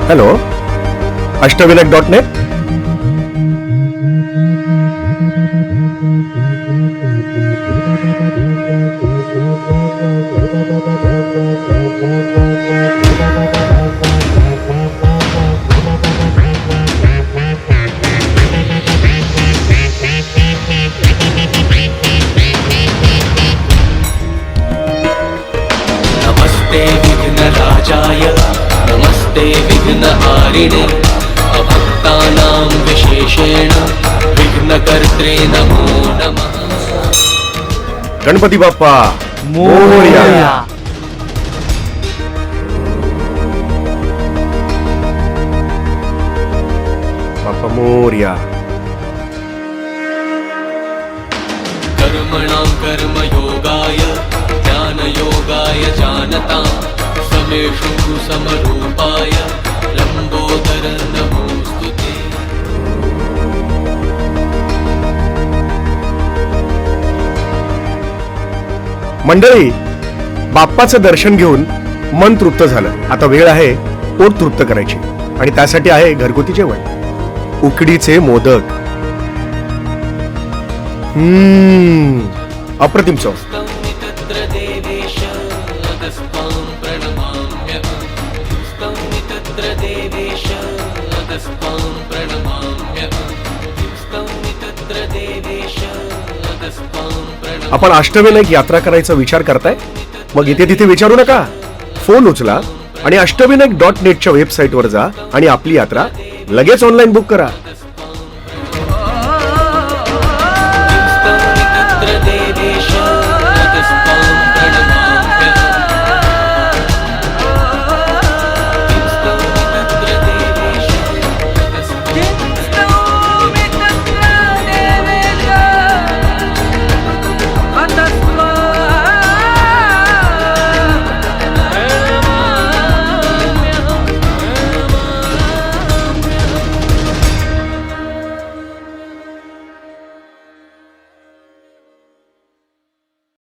Hello, अष्टविनायक.net. नमस्ते विघ्नराजाय नमस्ते विघ्नहारिणे अभक्तानां विशेषेण विघ्नकर्त्रे नमो नमः. गणपती बाप्पा मोरया. बाप्पा मोरया. कर्मणां कर्मयोगाय ज्ञानयोगाय जानतां समेषु समरूपाय लंबोदर नमोस्तुते. मंडळी, बाप्पाचं दर्शन घेऊन मन तृप्त झालं. आता वेळ आहे पोट तृप्त करायची आणि त्यासाठी आहे घरगुती जेवण. उकडीचे मोदक. अप्रतिम चव. स्तौमि तत्र देवेश अगस्त्वां प्रणमाम्यहं. स्तौमि तत्र देवेश अगस्त्वां प्रणमाम्यहं. स्तौमि तत्र देवेश अगस्त्वां प्रणमाम्यहं. आपण अष्टविनायक यात्रा करायचा विचार करताय? मग इथे तिथे विचारू नका. फोन उचला आणि अष्टविनायक.net च्या वेबसाईटवर जा आणि आपली यात्रा लगेच ऑनलाईन बुक करा.